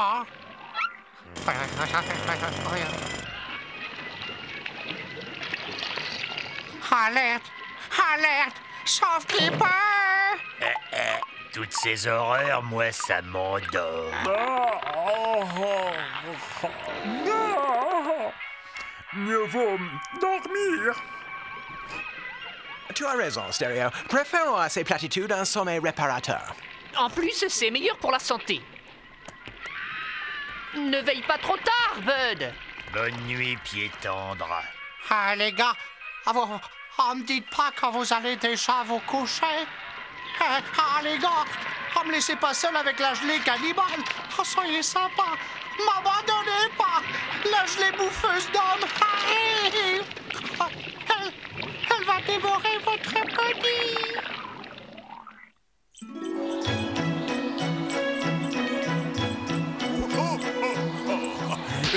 Ah. Alerte! Alerte! Sauve-keeper! Toutes ces horreurs, moi, ça m'endort. Mieux vaut dormir. Tu as raison, Stéréo. Préférons à ces platitudes un sommeil réparateur. En plus, c'est meilleur pour la santé. Ne veille pas trop tard, Bud. Bonne nuit, pied tendre. Ah, les gars, me dites pas quand vous allez déjà vous coucher. Les gars, me laissez pas seul avec la gelée cannibale. Soyez sympa. M'abandonnez pas. La gelée bouffeuse d'hommes. Elle va dévorer votre petit.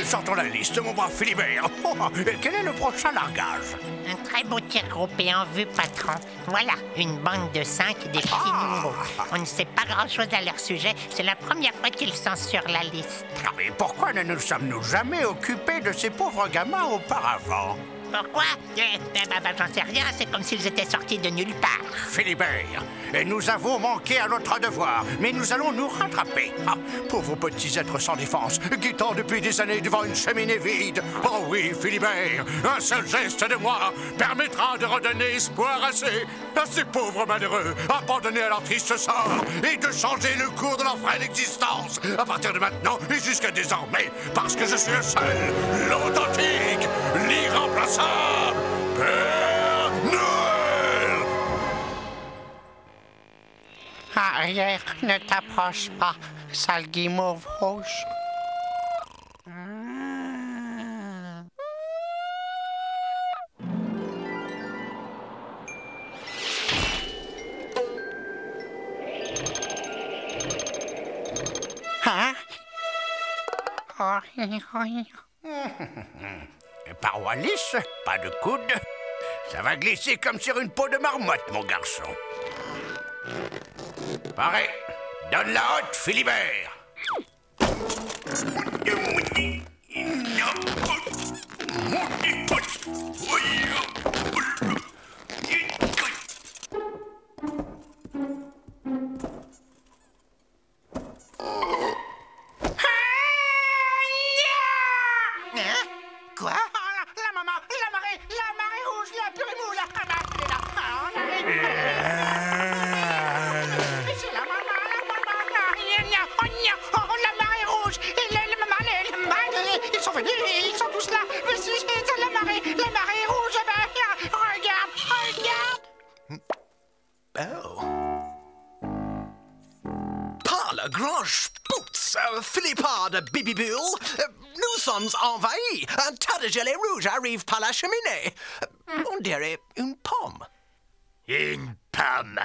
Sortons la liste, mon brave Philibert. Quel est le prochain largage? Un très beau tir groupé en vue, patron. Voilà, une bande de 5 des petits nouveaux. On ne sait pas grand-chose à leur sujet. C'est la première fois qu'ils sont sur la liste. Mais pourquoi ne nous sommes-nous jamais occupés de ces pauvres gamins auparavant? Pourquoi? J'en sais rien, c'est comme s'ils étaient sortis de nulle part. Philibert, nous avons manqué à notre devoir, mais nous allons nous rattraper. Pauvres petits êtres sans défense, guettant depuis des années devant une cheminée vide. Oh oui, Philibert, un seul geste de moi permettra de redonner espoir à ces pauvres malheureux, abandonnés à leur triste sort, et de changer le cours de leur frêle existence, à partir de maintenant et jusqu'à désormais, parce que je suis le seul, l'authentique, l'irremplaçable Père Noël! Arrière, ne t'approche pas, sale guimauve rouge. Hein? Parois lisse, pas de coude. Ça va glisser comme sur une peau de marmotte, mon garçon. Pareil. Donne la haute, Philibert. Quoi? La marée rouge, la purée moule, la c'est la marée rouge, et ils sont venus, ils sont tous là, mais c'est la marée rouge, regarde. Oh. Par le grand spoots, Philippard de Bibibulle, nous sommes envahis. Un tas de gelée rouge arrive par la cheminée. On dirait une pomme. Une pomme.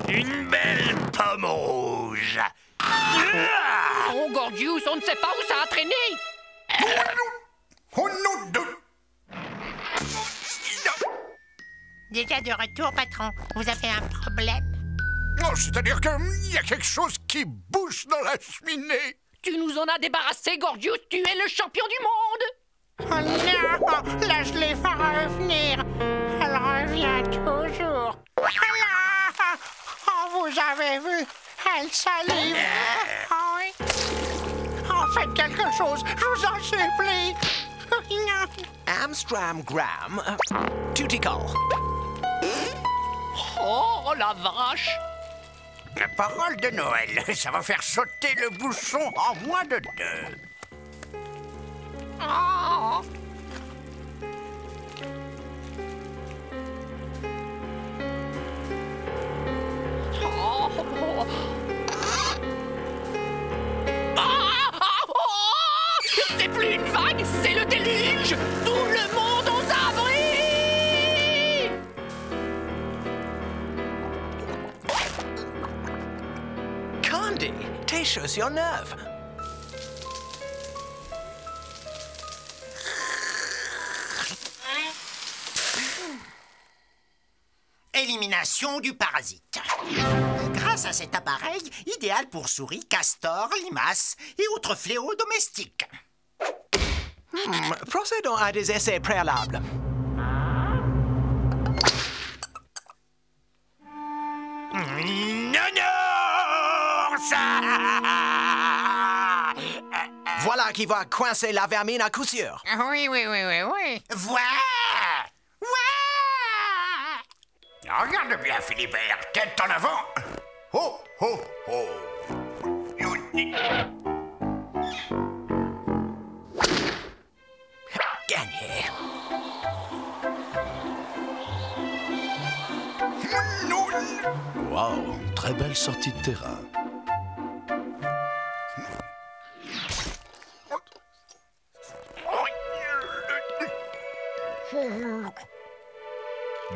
Une belle pomme rouge. Oh, Gorgius, on ne sait pas où ça a traîné. Oh non de... Déjà de retour, patron. Vous avez un problème? Oh, c'est-à-dire qu'il y a quelque chose qui bouge dans la cheminée. Tu nous en as débarrassé, Gorgius. Tu es le champion du monde. Oh non, la gelée va revenir. Elle revient toujours. Allah! Oh, vous avez vu? Elle salive. Oh, oui. Oh, faites quelque chose, je vous en supplie. Amstram Gram, Tutical. Oh, la vache. La parole de Noël, ça va faire sauter le bouchon en moins de 2. Oh. Oh. C'est plus une vague, c'est le déluge. Tout le monde aux abris. Candy, tes chaussures neuves. élimination du parasite. Grâce à cet appareil, idéal pour souris, castors, limaces et autres fléaux domestiques. Procédons à des essais préalables. Voilà qui va coincer la vermine à coup sûr. Oui. Voilà! Regarde bien, Philibert, tête en avant. Oh, oh, oh. Gagné. Waouh, très belle sortie de terrain.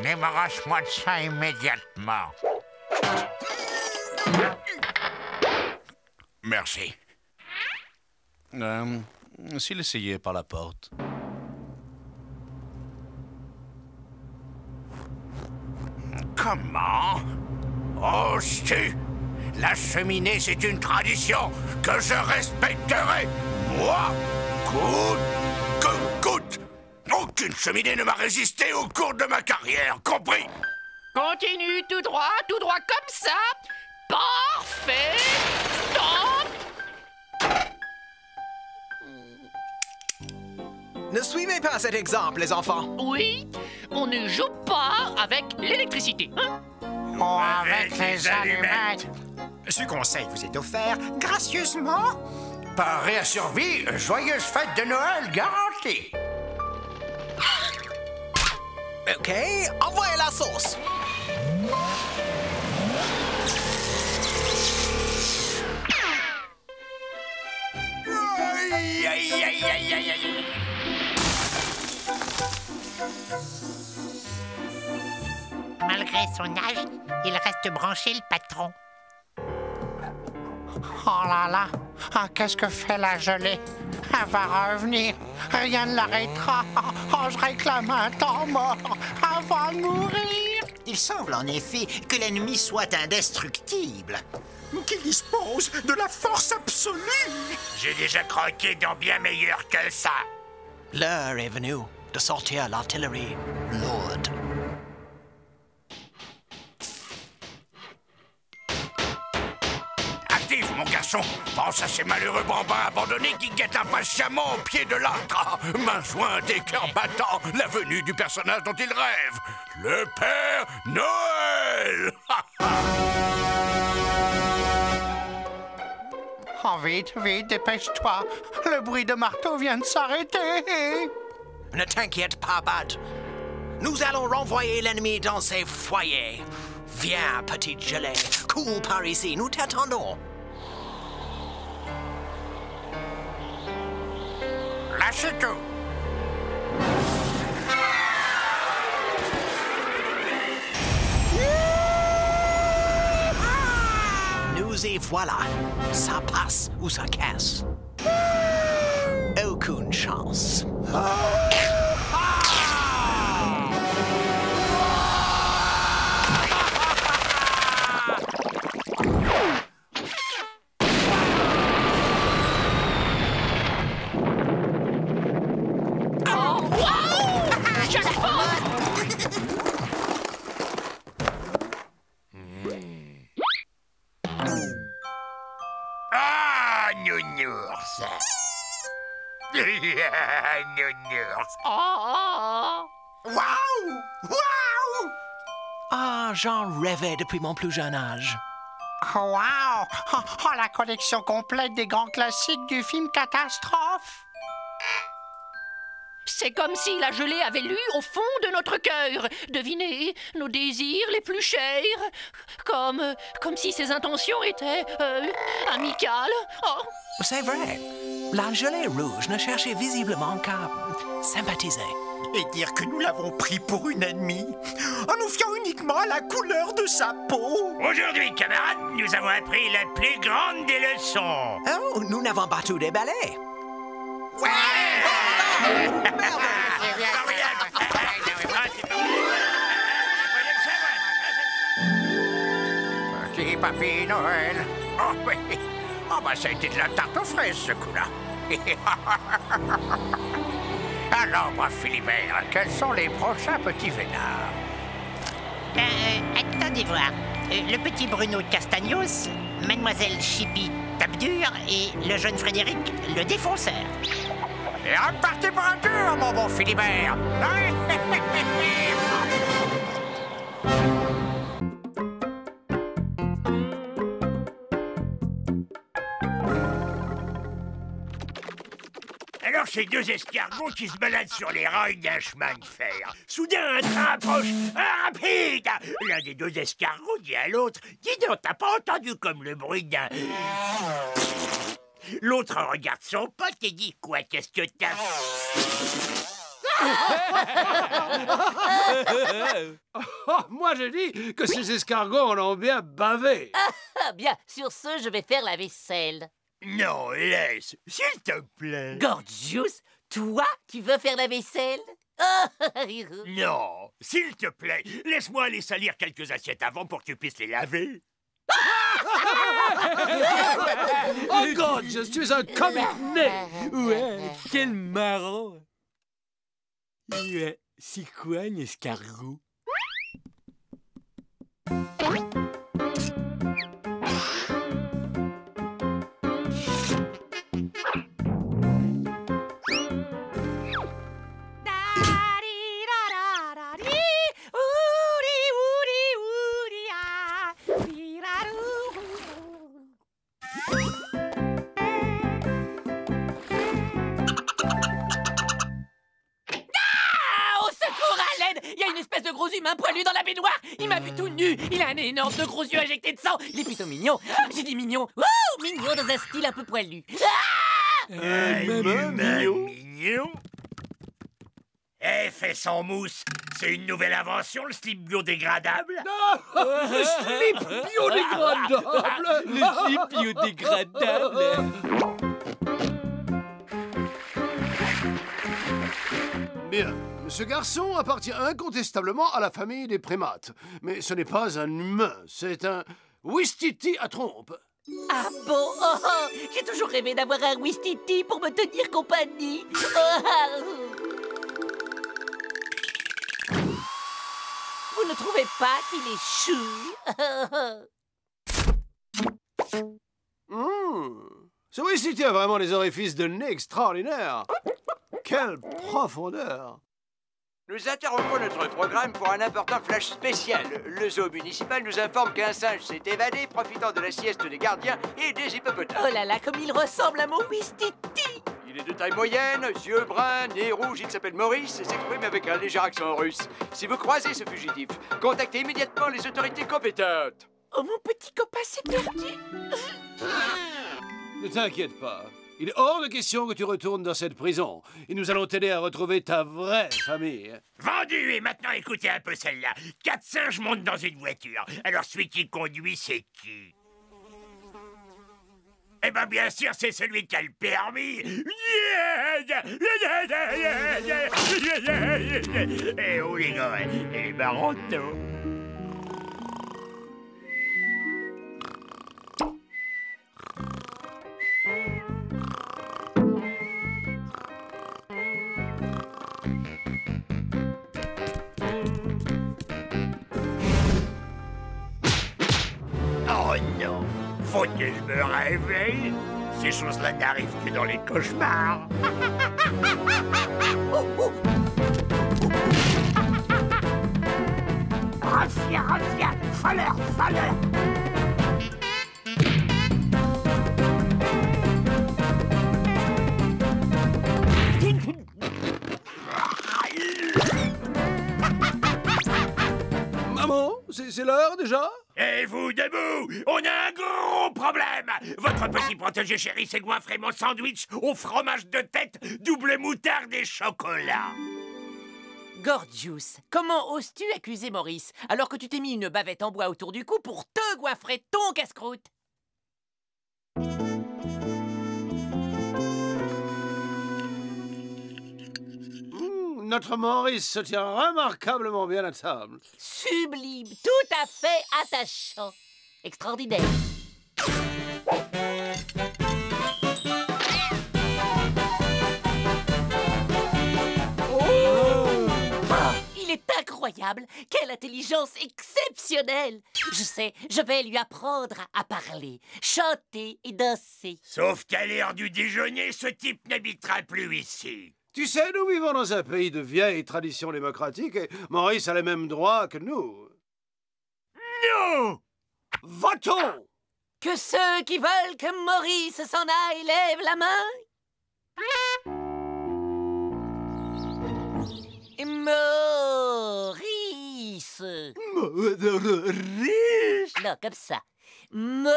Débarrasse-moi de ça immédiatement. Merci. S'il essayait par la porte. Comment? Oh, si! La cheminée, c'est une tradition que je respecterai. Moi, coûte que coûte. Aucune cheminée ne m'a résisté au cours de ma carrière, compris? Continue tout droit comme ça. Parfait. Stop. Ne suivez pas cet exemple, les enfants. Oui, on ne joue pas avec l'électricité, hein? Oh, avec les allumettes. Ce conseil vous est offert gracieusement. Paré à survie, joyeuse fête de Noël garantie. OK, envoyez la sauce. Aïe, aïe, aïe, aïe, aïe, aïe. Malgré son âge, il reste branché, le patron. Oh là là, qu'est-ce que fait la gelée? Elle va revenir, rien ne l'arrêtera. Oh, je réclame un temps mort, elle va mourir. Il semble en effet que l'ennemi soit indestructible. Qu'il dispose de la force absolue. J'ai déjà croqué dans bien meilleur que ça. L'heure est venue de sortir l'artillerie lourde. Active, mon garçon. Pense à ces malheureux bambins abandonnés qui guettent impatiemment au pied de l'âtre. Main jointe et cœur battant, la venue du personnage dont ils rêvent. Le Père Noël. Oh, vite, vite, dépêche-toi. Le bruit de marteau vient de s'arrêter. Ne t'inquiète pas, Bud. Nous allons renvoyer l'ennemi dans ses foyers. Viens, petite gelée. Cours par ici, nous t'attendons. Lâchez tout. Nous y voilà. Ça passe ou ça casse. Aucune chance. Ah, nounours. Nounours. Waouh! Waouh! Ah, j'en rêvais depuis mon plus jeune âge. Wow! Oh, la collection complète des grands classiques du film Catastrophe. C'est comme si la gelée avait lu au fond de notre cœur. Devinez, nos désirs les plus chers. Comme si ses intentions étaient amicales. Oh. C'est vrai. La gelée rouge ne cherchait visiblement qu'à sympathiser. Et dire que nous l'avons pris pour une ennemie, en nous fiant uniquement à la couleur de sa peau. Aujourd'hui, camarades, nous avons appris la plus grande des leçons. Oh, nous n'avons pas tous des balais. Oui, Papy Noël. Oh oui. Oh bah ça a été de la tarte aux fraises ce coup-là. Alors, brave Philibert, quels sont les prochains petits vénards? Attendez voir. Le petit Bruno Castagnos, Mademoiselle Chippy Tape-Dur et le jeune Frédéric le Défonceur. Et repartez pour un tour, mon bon Philibert. Alors, ces deux escargots qui se baladent sur les rails d'un chemin de fer. Soudain, un train approche, rapide. L'un des deux escargots dit à l'autre, « Dis donc, t'as pas entendu comme le bruit d'un... » L'autre regarde son pote et dit, « Quoi, qu'est-ce que t'as... » Moi, je dis que ces escargots en ont bien bavé. Ah bien, sur ce, je vais faire la vaisselle. Non, laisse, s'il te plaît. Gorgius, toi, tu veux faire la vaisselle? Non, s'il te plaît, laisse-moi aller salir quelques assiettes avant pour que tu puisses les laver. Oh, Gorgius, tu es un comique né. Ouais, quel marrant. C'est quoi un escargot? Humain poilu dans la baignoire. Il m'a vu tout nu. Il a un énorme de gros yeux injectés de sang. Il est plutôt mignon. J'ai dit mignon. Wouh, mignon dans un style un peu poilu. Mignon. Eh, fais sans mousse. C'est une nouvelle invention, le slip biodégradable. Le slip biodégradable. Le slip biodégradable. Bien. Ce garçon appartient incontestablement à la famille des primates. Mais ce n'est pas un humain, c'est un Ouistiti à trompe. Ah bon? J'ai toujours rêvé d'avoir un Ouistiti pour me tenir compagnie. Vous ne trouvez pas qu'il est chou? Ce Ouistiti a vraiment des orifices de nez extraordinaires. Quelle profondeur! Nous interrompons notre programme pour un important flash spécial. Le zoo municipal nous informe qu'un singe s'est évadé, profitant de la sieste des gardiens et des hippopotames. Oh là là, comme il ressemble à mon Ouistiti! Il est de taille moyenne, yeux bruns, nez rouge, il s'appelle Maurice et s'exprime avec un léger accent russe. Si vous croisez ce fugitif, contactez immédiatement les autorités compétentes. Oh, mon petit copain s'est perdu! Ne t'inquiète pas. Il est hors de question que tu retournes dans cette prison. Et nous allons t'aider à retrouver ta vraie famille. Vendu. Et maintenant, écoutez un peu celle-là. 4 singes montent dans une voiture. Alors, celui qui conduit, c'est qui? Eh ben, bien sûr, c'est celui qui a le permis. Eh oh, les gars, elle est marrante, non? Oh non! Faut que je me réveille! Ces choses-là n'arrivent que dans les cauchemars! Raffia, faleur! Maman, c'est l'heure déjà? Et vous, debout! On a un gros problème! Votre petit protégé chéri s'est goinfré mon sandwich au fromage de tête, double moutarde et chocolat! Gorgius, comment oses-tu accuser Maurice alors que tu t'es mis une bavette en bois autour du cou pour te goinfrer ton casse-croûte? Notre Maurice se tient remarquablement bien à table. Sublime, tout à fait attachant. extraordinaire. Il est incroyable! Quelle intelligence exceptionnelle! Je sais, je vais lui apprendre à parler, chanter et danser. Sauf qu'à l'heure du déjeuner, ce type n'habitera plus ici. Tu sais, nous vivons dans un pays de vieilles traditions démocratiques et Maurice a les mêmes droits que nous. Non! Va-t-on! Que ceux qui veulent que Maurice s'en aille lèvent la main. Maurice. Maurice. Non, comme ça. Maurice.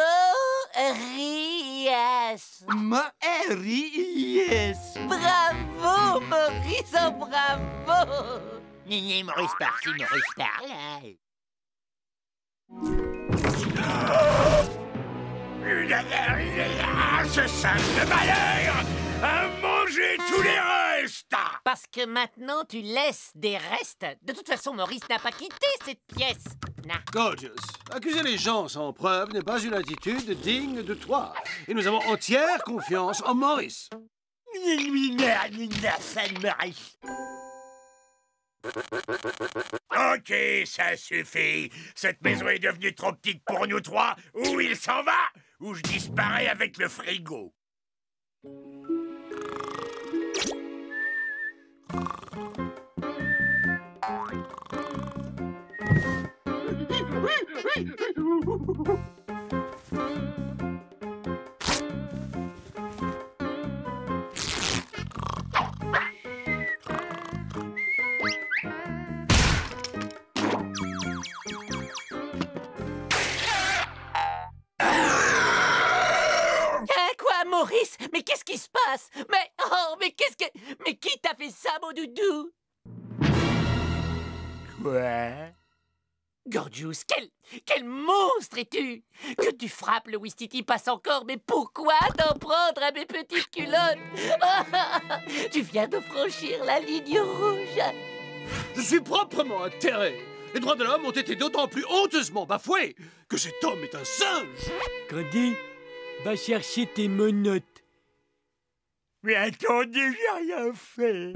Maurice. Bravo, Maurice, oh, bravo. Nini, Maurice par-ci, Maurice par-là. Ce sac de malheur a mangé tous les restes. Parce que maintenant, tu laisses des restes. De toute façon, Maurice n'a pas quitté cette pièce. Gorgeous, accuser les gens sans preuve n'est pas une attitude digne de toi. Et nous avons entière confiance en Maurice. Ok, ça suffit. Cette maison est devenue trop petite pour nous trois. Ou il s'en va, ou je disparais avec le frigo. Maurice, mais qu'est-ce qui se passe? Mais qui t'a fait ça, mon doudou? Quoi? Gorgeous, quel monstre es-tu? Que tu frappes, le Ouistiti passe encore, mais pourquoi t'en prendre à mes petites culottes? Tu viens de franchir la ligne rouge. Je suis proprement atterré. Les droits de l'homme ont été d'autant plus honteusement bafoués que cet homme est un singe. Grandi, va chercher tes menottes. Mais attendez, j'ai rien fait.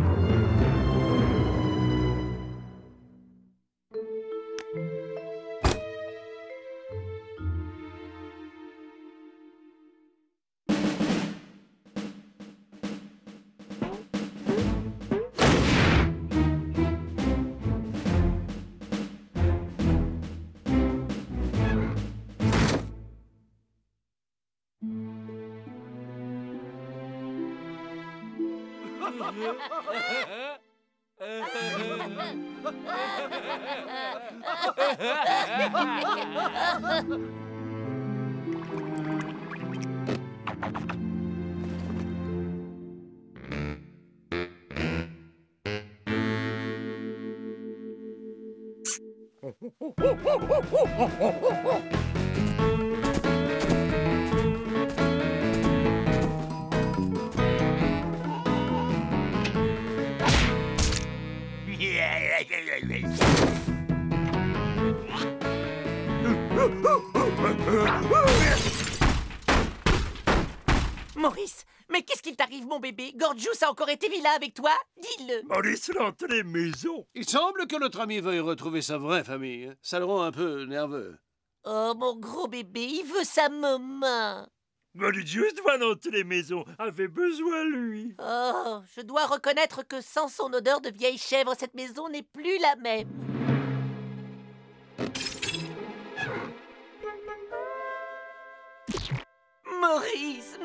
Maurice, mais qu'est-ce qu'il t'arrive, mon bébé? Gorgeous a encore été vilain avec toi? Dis-le. Maurice rentre les maisons. Il semble que notre ami veuille retrouver sa vraie famille. Ça le rend un peu nerveux. Oh, mon gros bébé, il veut sa maman. Gorgeous va dans toutes les maisons, avait besoin lui. Oh, je dois reconnaître que sans son odeur de vieille chèvre, cette maison n'est plus la même. Maurice,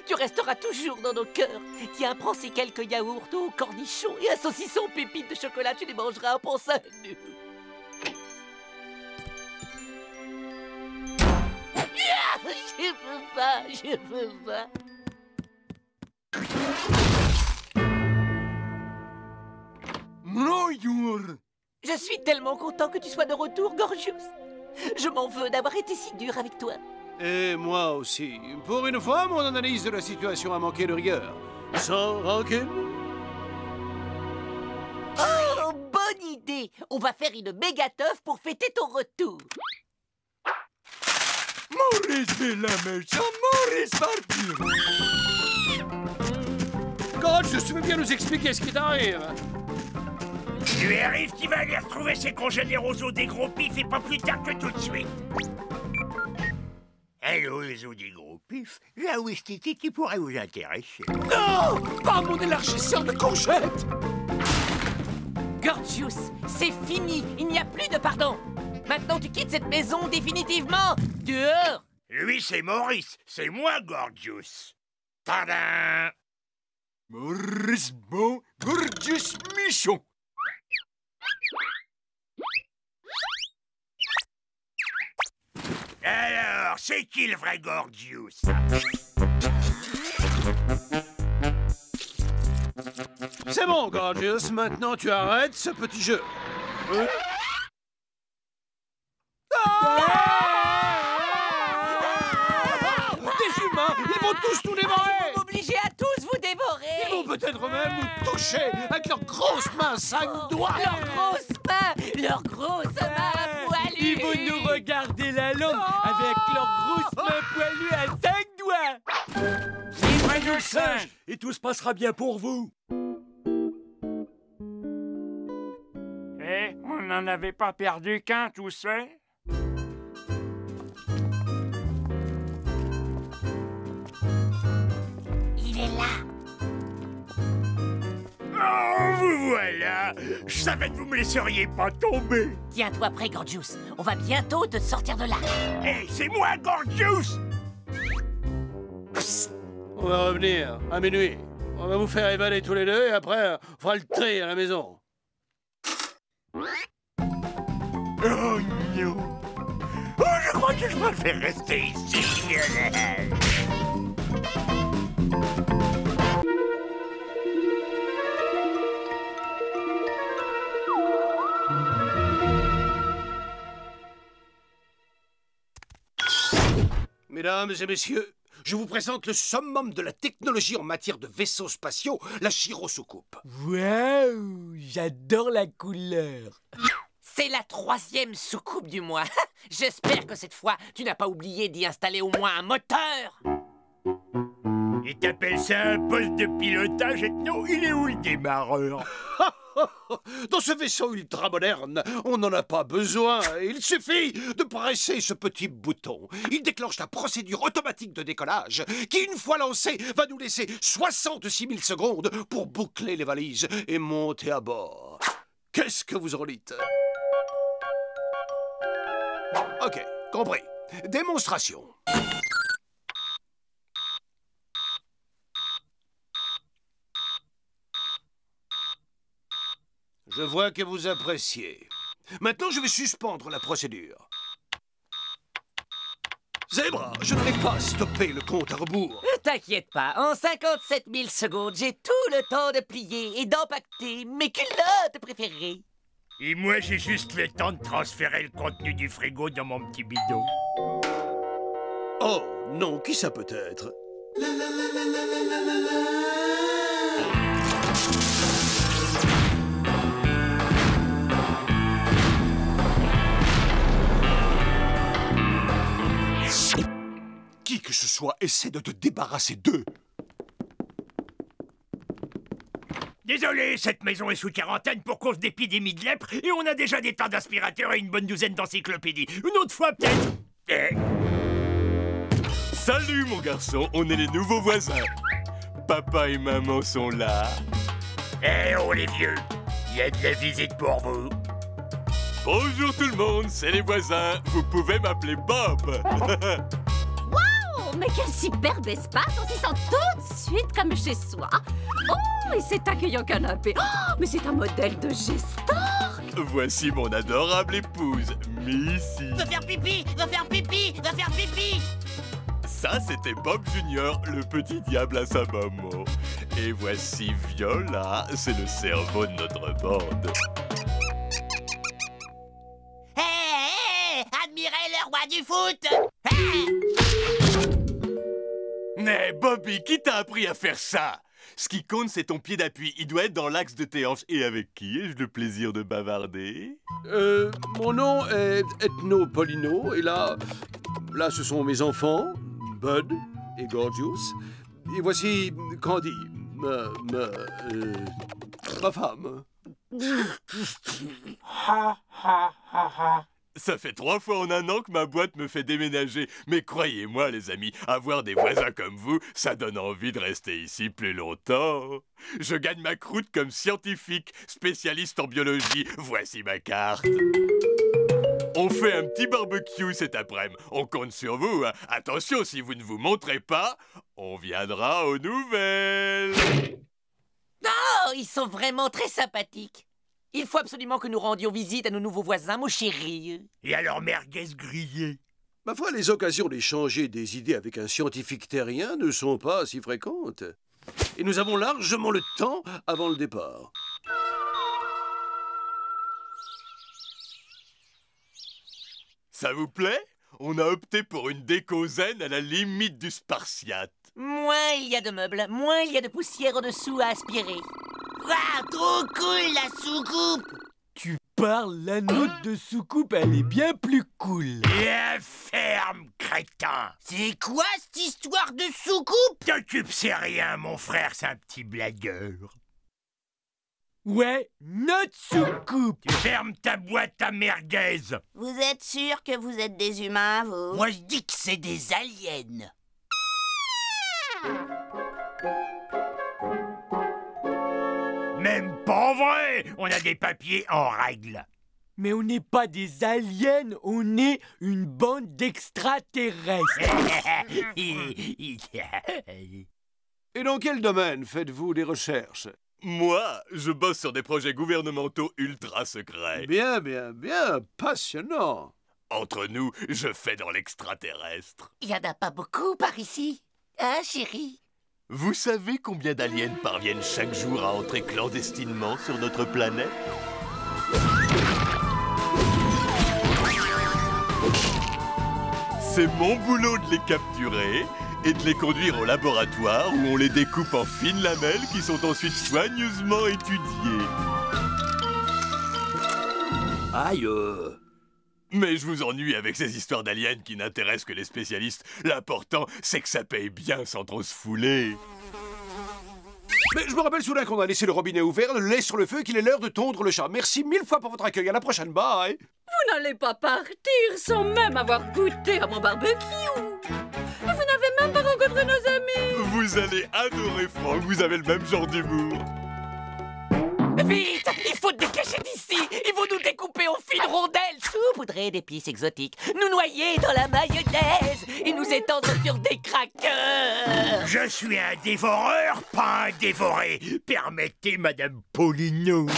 tu resteras toujours dans nos cœurs. Tiens, prends ces quelques yaourts aux cornichons et un saucisson pépite de chocolat, tu les mangeras en pensant à nous. Je peux pas. Je suis tellement content que tu sois de retour, Gorgeous. Je m'en veux d'avoir été si dur avec toi. Et moi aussi. Pour une fois, mon analyse de la situation a manqué de rigueur. Sans rancune. Oh, bonne idée! On va faire une méga teuf pour fêter ton retour. Maurice fait la méchante, Maurice partir. Gorgeous, tu veux bien nous expliquer ce qui t'arrive? Il lui arrive qu'il va aller retrouver ses congénères aux os des gros pifs et pas plus tard que tout de suite. Hello, les os des gros pifs, la Wistiti qui pourrait vous intéresser. Non! Pas mon élargisseur de courgettes! Gorgeous, c'est fini. Il n'y a plus de pardon. Maintenant, tu quittes cette maison définitivement. Dehors. Lui, c'est Maurice. C'est moi, Gorgeous. Tadam! Maurice Bon, Gorgeous Michon. Alors, c'est qui le vrai Gorgeous? C'est bon, Gorgeous, maintenant tu arrêtes ce petit jeu. Des humains, ils vont tous nous dévorer! Ils vont m'obliger à tous vous dévorer! Ils vont peut-être même nous toucher avec leurs grosses mains 5 doigts! Leurs grosses mains! Leurs grosses mains poilues! Ils vont nous regarder la langue avec leurs grosses mains poilues à 5 doigts! Livrez-nous le singe et tout se passera bien pour vous. Eh, on n'en avait pas perdu qu'un, tout ça? Il est là. Oh, vous voilà! Je savais que vous me laisseriez pas tomber! Tiens-toi prêt, Gorgeous. On va bientôt te sortir de là. Hé, c'est moi, Gorgeous! On va revenir à minuit. On va vous faire évader tous les deux et après, on fera le tri à la maison. Oh non! Oh, je crois que je préfère rester ici! Mesdames et messieurs, je vous présente le summum de la technologie en matière de vaisseaux spatiaux, la gyrosoucoupe. Waouh, j'adore la couleur. C'est la 3e soucoupe du mois. J'espère que cette fois, tu n'as pas oublié d'y installer au moins un moteur. Et t'appelles ça un poste de pilotage? Non, il est où le démarreur? Dans ce vaisseau ultra moderne, on n'en a pas besoin. Il suffit de presser ce petit bouton. Il déclenche la procédure automatique de décollage qui, une fois lancée, va nous laisser 66 000 secondes pour boucler les valises et monter à bord. Qu'est-ce que vous en dites? Ok, compris. Démonstration. Je vois que vous appréciez. Maintenant, je vais suspendre la procédure. Zèbre, je n'arrive pas à stopper le compte à rebours. T'inquiète pas, en 57 000 secondes, j'ai tout le temps de plier et d'empaqueter mes culottes préférées. Et moi, j'ai juste le temps de transférer le contenu du frigo dans mon petit bidon. Oh, non, qui ça peut être? Qui que ce soit essaie de te débarrasser d'eux. Désolé, cette maison est sous quarantaine pour cause d'épidémie de lèpre et on a déjà des tas d'aspirateurs et une bonne douzaine d'encyclopédies. Une autre fois, peut-être. Salut, mon garçon, on est les nouveaux voisins. Papa et maman sont là. Eh oh, les vieux, il y a de la visite pour vous. Bonjour tout le monde, c'est les voisins. Vous pouvez m'appeler Bob. Waouh, mais quel superbe espace. On s'y sent tout de suite comme chez soi. Oh, et cet accueillant canapé. Oh, mais c'est un modèle de Gestor. Voici mon adorable épouse, Missy. Va faire pipi, va faire pipi, va faire pipi. Ça, c'était Bob Junior, le petit diable à sa maman. Et voici Viola, c'est le cerveau de notre bande. Hé, hé, admirez le roi du foot. Hey. Mais Bobby, qui t'a appris à faire ça? Ce qui compte, c'est ton pied d'appui. Il doit être dans l'axe de tes hanches. Et avec qui ai-je le plaisir de bavarder? Mon nom est Ethno Polino, et là, là, ce sont mes enfants, Bud et Gorgeous. Et voici Candy, ma femme. Ça fait 3 fois en un an que ma boîte me fait déménager. Mais croyez-moi, les amis, avoir des voisins comme vous, ça donne envie de rester ici plus longtemps. Je gagne ma croûte comme scientifique, spécialiste en biologie. Voici ma carte. On fait un petit barbecue cet après-midi. On compte sur vous. Hein. Attention, si vous ne vous montrez pas, on viendra aux nouvelles. Oh, ils sont vraiment très sympathiques. Il faut absolument que nous rendions visite à nos nouveaux voisins, mon chéri. Et alors, merguez grillée? Ma foi, les occasions d'échanger des idées avec un scientifique terrien ne sont pas si fréquentes. Et nous avons largement le temps avant le départ. Ça vous plaît? On a opté pour une déco zen à la limite du spartiate. Moins il y a de meubles, moins il y a de poussière au-dessous à aspirer. Waouh, trop cool la soucoupe! Tu parles, la note de soucoupe, elle est bien plus cool. Et ferme, crétin! C'est quoi cette histoire de soucoupe? T'occupe, c'est rien, mon frère, c'est un petit blagueur. Ouais, notre soucoupe! Tu fermes ta boîte à merguez! Vous êtes sûr que vous êtes des humains, vous? Moi, je dis que c'est des aliens. Même pas vrai! On a des papiers en règle. Mais on n'est pas des aliens, on est une bande d'extraterrestres. Et dans quel domaine faites-vous des recherches? Moi, je bosse sur des projets gouvernementaux ultra secrets. Bien, bien, bien, passionnant. Entre nous, je fais dans l'extraterrestre. Il y en a pas beaucoup par ici, hein, chérie? Vous savez combien d'aliens parviennent chaque jour à entrer clandestinement sur notre planète? C'est mon boulot de les capturer et de les conduire au laboratoire où on les découpe en fines lamelles qui sont ensuite soigneusement étudiées. Aïe. Mais je vous ennuie avec ces histoires d'aliens qui n'intéressent que les spécialistes. L'important, c'est que ça paye bien sans trop se fouler. Mais je me rappelle soudain qu'on a laissé le robinet ouvert, le lait sur le feu et qu'il est l'heure de tondre le chat. Merci 1000 fois pour votre accueil. À la prochaine, bye. Vous n'allez pas partir sans même avoir goûté à mon barbecue. Et vous n'avez même pas rencontré nos amis. Vous allez adorer Franck, vous avez le même genre d'humour. Vite, il faut te décacher d'ici. Ils vont nous découper en fines rondelles, saupoudrer d'épices exotiques, nous noyer dans la mayonnaise et nous étendre sur des crackers. Je suis un dévoreur, pas un dévoré. Permettez, Madame Paulino.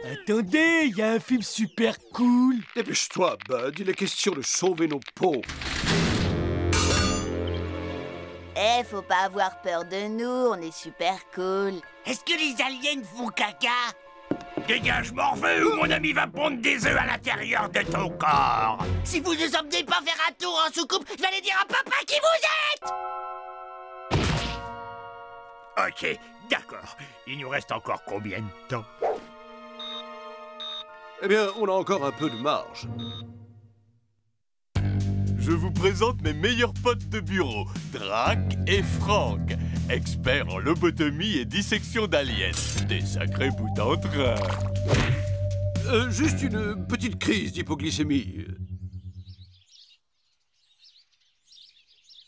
Attendez, il y a un film super cool. Dépêche-toi, Bud, il est question de sauver nos peaux. Eh, faut pas avoir peur de nous, on est super cool. Est-ce que les aliens font caca? Dégage, morveux, ou mon ami va pondre des œufs à l'intérieur de ton corps. Si vous ne emmenez pas faire un tour en soucoupe, je vais aller dire à papa qui vous êtes. Ok, d'accord. Il nous reste encore combien de temps? Eh bien, on a encore un peu de marge. Je vous présente mes meilleurs potes de bureau, Drac et Franck, experts en lobotomie et dissection d'aliens. Des sacrés bouts d'entrain. Juste une petite crise d'hypoglycémie.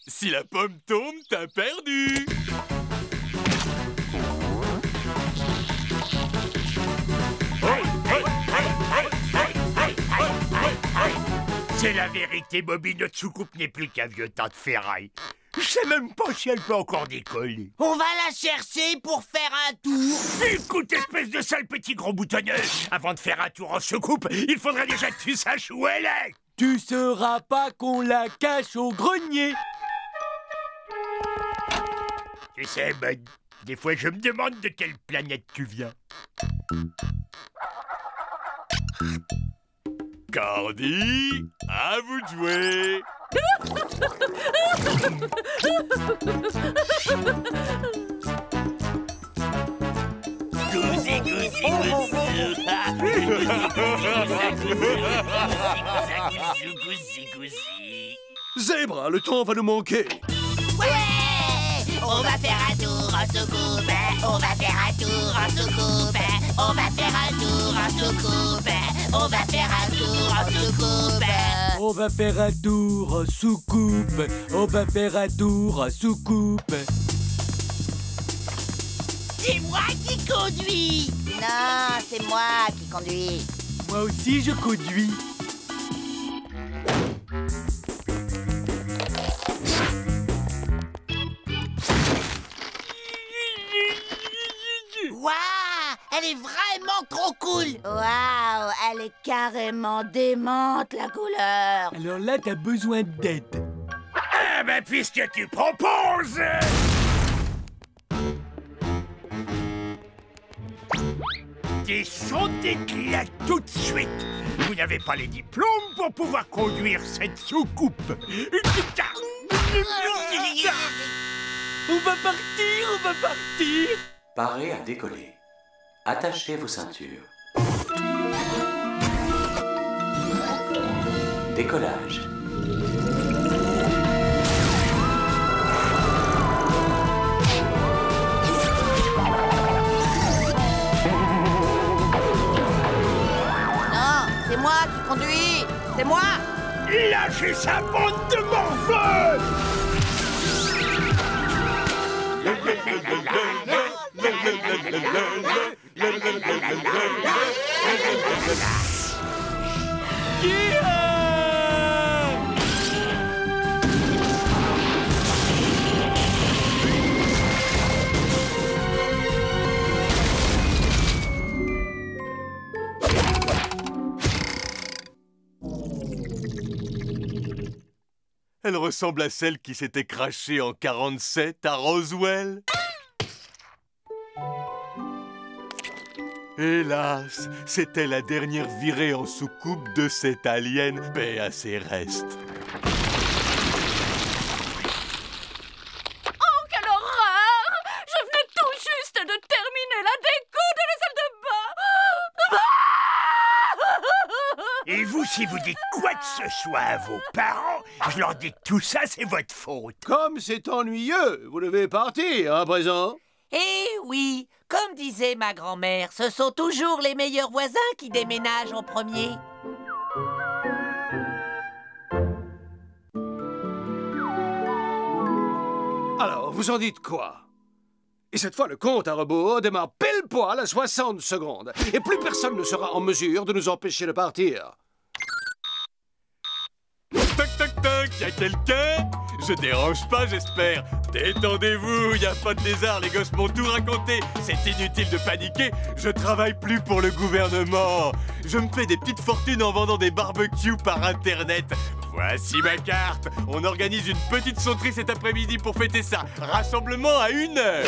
Si la pomme tombe, t'as perdu. C'est la vérité, Bobby, notre soucoupe n'est plus qu'un vieux tas de ferraille. Je sais même pas si elle peut encore décoller. On va la chercher pour faire un tour. Écoute, espèce de sale petit gros boutonneux, avant de faire un tour en soucoupe, il faudrait déjà que tu saches où elle est. Tu sauras pas qu'on la cache au grenier. Tu sais, Bud, des fois je me demande de quelle planète tu viens. Candy, à vous de jouer. Goosey, goosey. Zèbre, le temps va nous manquer. Ouais! On va faire un tour en soucoupe. On va faire un tour en soucoupe. On va faire un tour en soucoupe. On va faire un tour en soucoupe. On va faire un tour en soucoupe. On va faire un tour en soucoupe. C'est moi qui conduis. Non, c'est moi qui conduis. Moi aussi, je conduis. Waouh, elle est vraiment trop cool. Waouh, elle est carrément démente, la couleur. Alors là, t'as besoin d'aide. Ah ben puisque tu proposes... Des sauts d'éclat tout de suite. Vous n'avez pas les diplômes pour pouvoir conduire cette soucoupe. On va partir, on va partir. Parez à décoller. Attachez vos ceintures. Décollage. Non, c'est moi qui conduis. C'est moi. Lâchez sa bande de morveux. Elle ressemble à celle qui s'était crachée en 47 à Roswell. Hélas, c'était la dernière virée en soucoupe de cette alien, paix à ses restes. Oh, quelle horreur! Je venais tout juste de terminer la déco de la salle de bain! Et vous, si vous dites quoi que ce soit à vos parents, je leur dis que tout ça, c'est votre faute. Comme c'est ennuyeux, vous devez partir, à présent. Eh oui, comme disait ma grand-mère, ce sont toujours les meilleurs voisins qui déménagent en premier. Alors, vous en dites quoi? Et cette fois, le compte à rebours démarre pile poil à 60 secondes. Et plus personne ne sera en mesure de nous empêcher de partir. Toc toc toc, y'a quelqu'un? Je dérange pas, j'espère. Détendez-vous, y a pas de lézard, les gosses m'ont tout raconté. C'est inutile de paniquer, je travaille plus pour le gouvernement. Je me fais des petites fortunes en vendant des barbecues par internet. Voici ma carte. On organise une petite sauterie cet après-midi pour fêter ça. Rassemblement à 1h.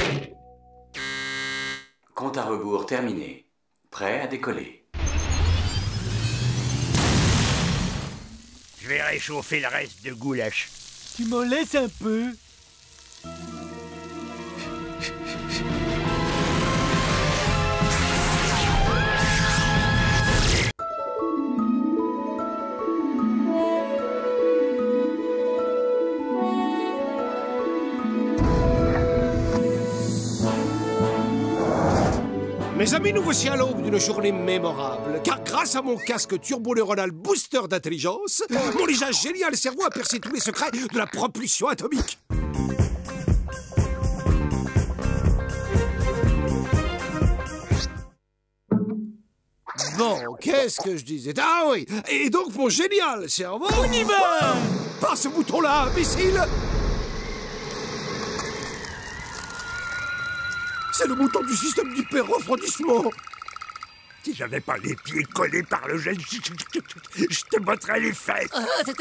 Compte à rebours terminé. Prêt à décoller. Je vais réchauffer le reste de goulash. Tu m'en laisses un peu? Mes amis, nous voici à l'aube d'une journée mémorable, car grâce à mon casque turbo-neuronal booster d'intelligence, mon déjà génial cerveau a percé tous les secrets de la propulsion atomique. Bon, qu'est-ce que je disais? Ah oui, et donc mon génial cerveau... On y va! Pas ce bouton-là, imbécile! C'est le bouton du système d'hyper-refroidissement. Si j'avais pas les pieds collés par le gel, je te botterais les fesses. C'est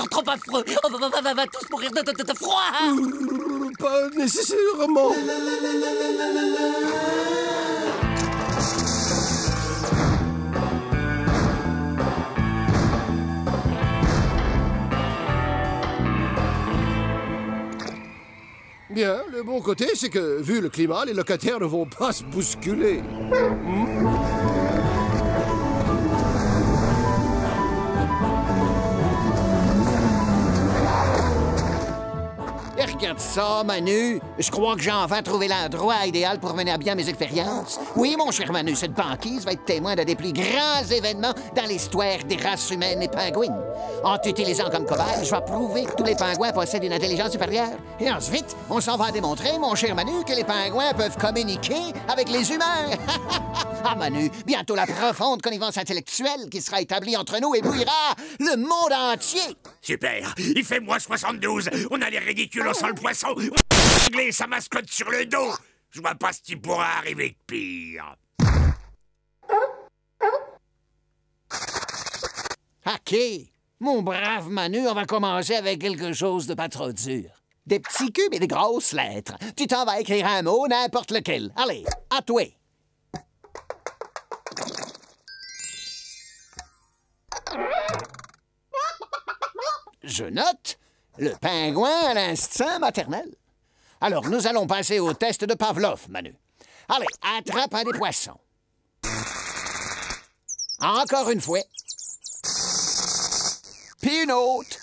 trop affreux. On va tous mourir de froid. Pas nécessairement. bien, le bon côté, c'est que, vu le climat, les locataires ne vont pas se bousculer. Et regarde ça, Manu. Je crois que j'ai enfin trouvé l'endroit idéal pour mener à bien mes expériences. Oui, mon cher Manu, cette banquise va être témoin d'un des plus grands événements dans l'histoire des races humaines et pingouines. En t'utilisant comme cobaye, je vais prouver que tous les pingouins possèdent une intelligence supérieure. Et ensuite, on s'en va démontrer, mon cher Manu, que les pingouins peuvent communiquer avec les humains. Ah, Manu, bientôt la profonde connivence intellectuelle qui sera établie entre nous éblouira le monde entier. Super, il fait moins 72, on a les ridicules, on sent le poisson, on a réglé sa mascotte sur le dos. Je vois pas ce qui pourra arriver de pire. OK, mon brave Manu, on va commencer avec quelque chose de pas trop dur. Des petits cubes et des grosses lettres. Tu t'en vas écrire un mot, n'importe lequel. Allez, à toi. Je note le pingouin à l'instinct maternel. Alors, nous allons passer au test de Pavlov, Manu. Allez, attrape un des poissons. Encore une fois. Puis une autre.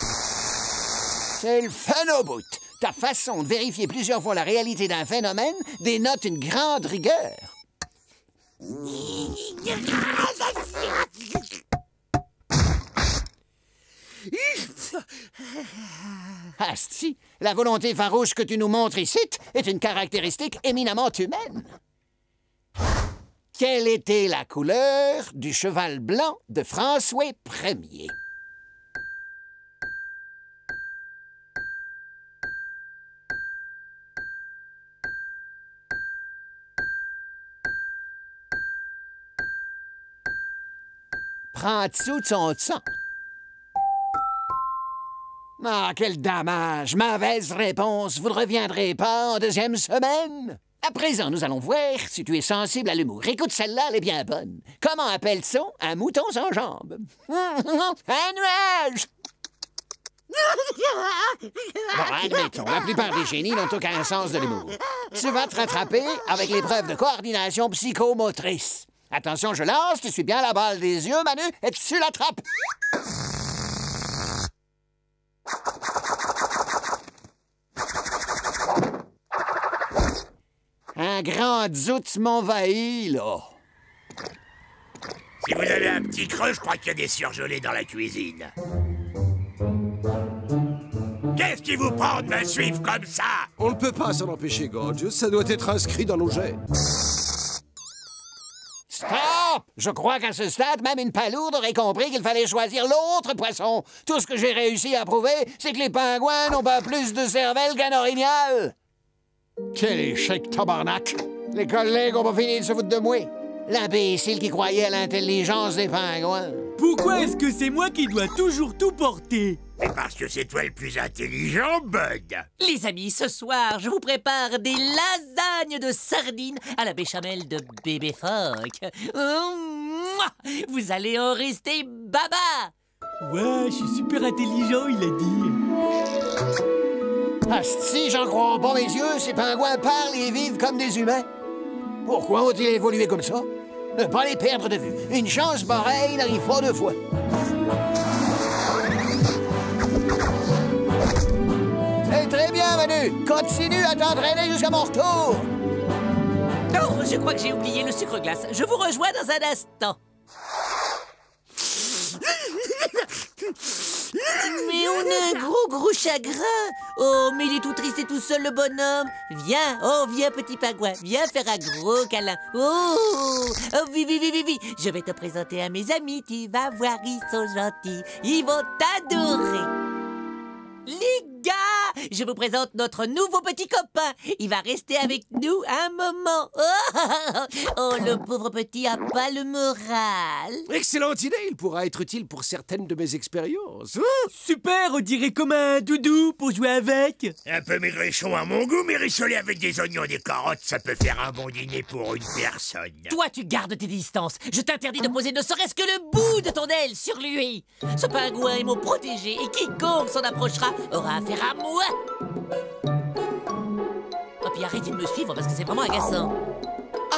C'est le fun au bout. Ta façon de vérifier plusieurs fois la réalité d'un phénomène dénote une grande rigueur. Asti, la volonté farouche que tu nous montres ici est une caractéristique éminemment humaine. Quelle était la couleur du cheval blanc de François Ier? Prends-tu de son sang? Ah, quel dommage! Mauvaise réponse. Vous ne reviendrez pas en deuxième semaine? À présent, nous allons voir si tu es sensible à l'humour. Écoute, celle-là, elle est bien bonne. Comment appelle-t-on un mouton sans jambes? Un nuage! Bon, admettons, la plupart des génies n'ont aucun sens de l'humour. Tu vas te rattraper avec l'épreuve de coordination psychomotrice. Attention, je lance, tu suis bien la balle des yeux, Manu, et tu l'attrapes. Un grand zout m'envahit, là. Si vous avez un petit creux, je crois qu'il y a des surgelés dans la cuisine. Qu'est-ce qui vous prend de me suivre comme ça? On ne peut pas s'en empêcher, Gorgeous. Ça doit être inscrit dans nos gènes. Stop! Je crois qu'à ce stade, même une palourde aurait compris qu'il fallait choisir l'autre poisson. Tout ce que j'ai réussi à prouver, c'est que les pingouins n'ont pas plus de cervelle qu'un orignal. Quel échec, tabarnak! Les collègues ont pas fini de se foutre de moi. L'imbécile qui croyait à l'intelligence des pingouins. Pourquoi est-ce que c'est moi qui dois toujours tout porter? C'est parce que c'est toi le plus intelligent, Bud. Les amis, ce soir, je vous prépare des lasagnes de sardines à la béchamel de bébé phoque. Vous allez en rester baba. Ouais, je suis super intelligent, il a dit. Asti, j'en crois pas mes yeux, ces pingouins parlent et vivent comme des humains. Pourquoi ont-ils évolué comme ça? Ne pas les perdre de vue. Une chance pareille n'arrive pas deux fois. C'est très bien, Manu. Continue à t'entraîner jusqu'à mon retour. Non, je crois que j'ai oublié le sucre glace. Je vous rejoins dans un instant. Mais on a un gros chagrin. Oh, mais il est tout triste et tout seul, le bonhomme. Viens, oh, viens, petit pingouin. Viens faire un gros câlin. Oh, oui. Je vais te présenter à mes amis. Tu vas voir, ils sont gentils. Ils vont t'adorer. Les gars, je vous présente notre nouveau petit copain. Il va rester avec nous un moment. Oh, le pauvre petit a pas le moral. Excellente idée, il pourra être utile pour certaines de mes expériences. Super, on dirait comme un doudou pour jouer avec. Un peu maigrichon à mon goût, mais rissolé avec des oignons et des carottes, ça peut faire un bon dîner pour une personne. Toi, tu gardes tes distances. Je t'interdis de poser ne serait-ce que le bout de ton aile sur lui. Ce pingouin est mon protégé et quiconque s'en approchera aura affaire à moi. puis arrêtez de me suivre parce que c'est vraiment agaçant.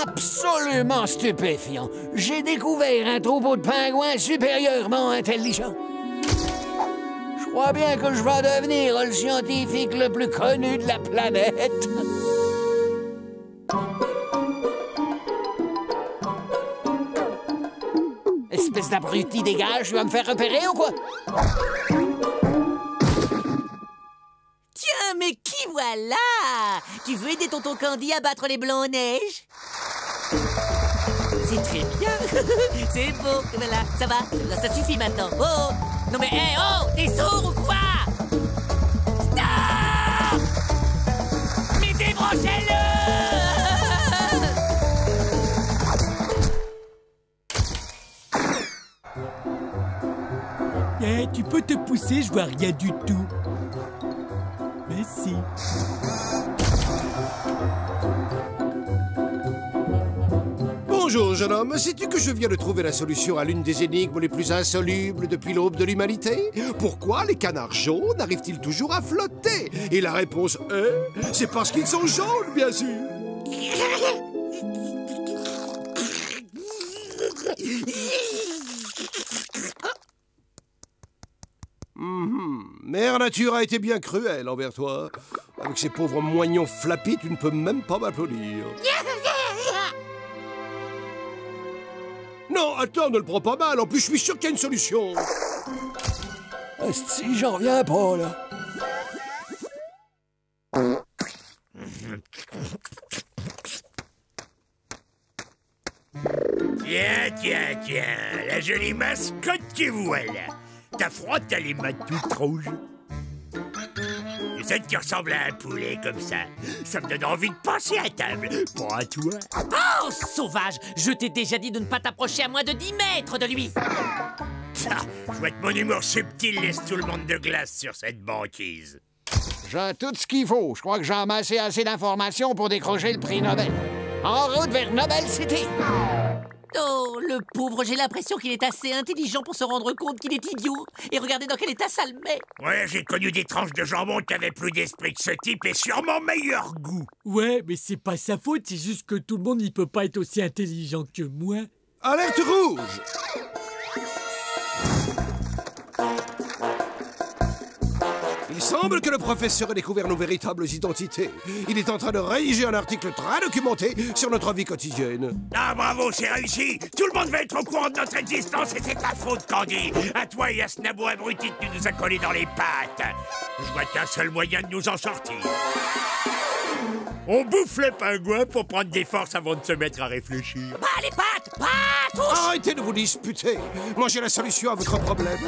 Absolument stupéfiant. J'ai découvert un troupeau de pingouins supérieurement intelligents. Je crois bien que je vais devenir le scientifique le plus connu de la planète. Espèce d'abruti, dégage, tu vas me faire repérer ou quoi? Tiens, mais qui voilà? Tu veux aider tonton Candy à battre les blancs en neige? C'est très bien. C'est beau. Voilà, ça va. Là, ça suffit maintenant. Oh! Non mais, hé, oh! T'es sourd ou quoi? Stop! Mais débranchez-le! Tu peux te pousser, je vois rien du tout. Merci. Bonjour, jeune homme. Sais-tu que je viens de trouver la solution à l'une des énigmes les plus insolubles depuis l'aube de l'humanité? Pourquoi les canards jaunes arrivent-ils toujours à flotter? Et la réponse est... c'est parce qu'ils sont jaunes, bien sûr. Mère Nature a été bien cruelle envers toi. Avec ces pauvres moignons flappis, tu ne peux même pas m'applaudir. Non, attends, ne le prends pas mal. En plus, je suis sûr qu'il y a une solution. Si, j'en reviens pas, là. Tiens, la jolie mascotte que voilà. T'as froid, t'as les mains toutes rouges. Et ça qui ressemble à un poulet comme ça, ça me donne envie de passer à table. Pas à toi. Oh, sauvage! Je t'ai déjà dit de ne pas t'approcher à moins de 10 mètres de lui. Ça, je vois que mon humour subtil laisse tout le monde de glace sur cette banquise. J'ai tout ce qu'il faut. Je crois que j'ai amassé assez d'informations pour décrocher le prix Nobel. En route vers Nobel City. Oh, le pauvre, j'ai l'impression qu'il est assez intelligent pour se rendre compte qu'il est idiot. Et regardez dans quel état ça le met. Ouais, j'ai connu des tranches de jambon qui avaient plus d'esprit que ce type et sûrement meilleur goût. Ouais, mais c'est pas sa faute, c'est juste que tout le monde n'y peut pas être aussi intelligent que moi. Alerte rouge! Il semble que le professeur ait découvert nos véritables identités. Il est en train de rédiger un article très documenté sur notre vie quotidienne. Ah, bravo, c'est réussi! Tout le monde va être au courant de notre existence et c'est ta faute, Candy! À toi et à ce nabot abruti que tu nous as collé dans les pattes! Je vois qu'un seul moyen de nous en sortir. On bouffe les pingouins pour prendre des forces avant de se mettre à réfléchir. Pas les pattes! Pas tous! Arrêtez de vous disputer! Moi, j'ai la solution à votre problème.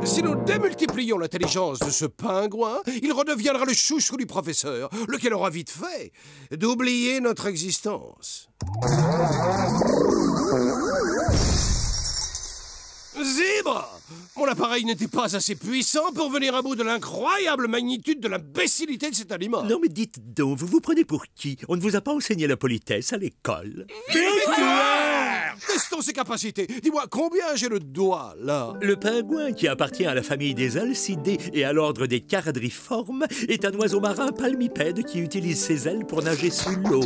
Si nous démultiplions l'intelligence de ce pingouin, il redeviendra le chouchou du professeur, lequel aura vite fait d'oublier notre existence. Zèbre! Mon appareil n'était pas assez puissant pour venir à bout de l'incroyable magnitude de l'imbécilité de cet animal. Non mais dites donc, vous vous prenez pour qui? On ne vous a pas enseigné la politesse à l'école. Victoire! Testons ses capacités. Dis-moi, combien j'ai le doigt, là? Le pingouin, qui appartient à la famille des Alcidés et à l'ordre des Charadriformes, est un oiseau marin palmipède qui utilise ses ailes pour nager sous l'eau.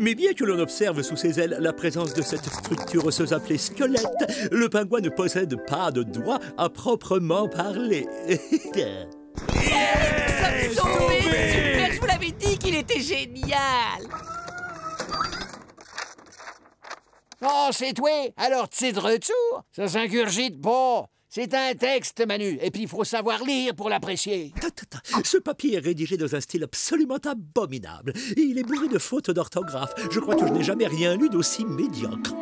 Mais bien que l'on observe sous ses ailes la présence de cette structure osseuse appelée squelette, le pingouin ne possède pas de doigts à proprement parler. Yes! Sauvé! Super, je vous l'avais dit qu'il était génial! Oh, c'est toi? Alors, tu de retour? Ça s'ingurgite pas. C'est un texte, Manu, et puis il faut savoir lire pour l'apprécier. Ce papier est rédigé dans un style absolument abominable. Et il est bourré de fautes d'orthographe. Je crois que je n'ai jamais rien lu d'aussi médiocre.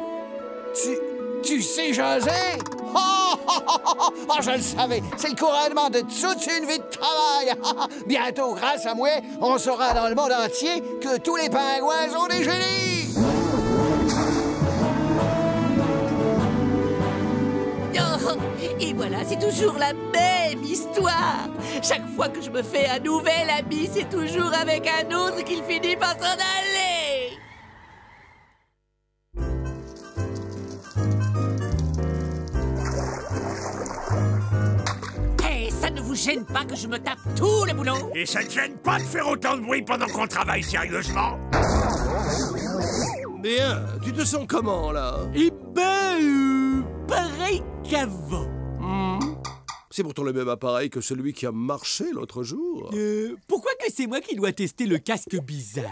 Tu sais, José? Oh, je le savais. C'est le couronnement de toute une vie de travail. Bientôt, grâce à moi, on saura dans le monde entier que tous les pingouins sont des génies. Oh, et voilà, c'est toujours la même histoire. Chaque fois que je me fais un nouvel ami, c'est toujours avec un autre qu'il finit par s'en aller. Ça ne vous gêne pas que je me tape tout le boulot? Et ça te gêne pas de faire autant de bruit pendant qu'on travaille sérieusement? Bien, tu te sens comment, là? Eh ben, pareil qu'avant. C'est pourtant le même appareil que celui qui a marché l'autre jour. Pourquoi que c'est moi qui dois tester le casque bizarre?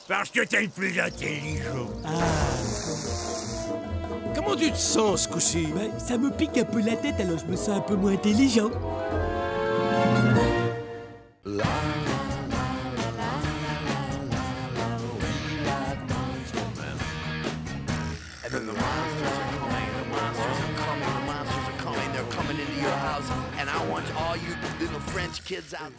Parce que t'es le plus intelligent. Comment tu te sens ce coup-ci? Ben, ça me pique un peu la tête, alors je me sens un peu moins intelligent. They're coming into your house, and I want all you little French kids out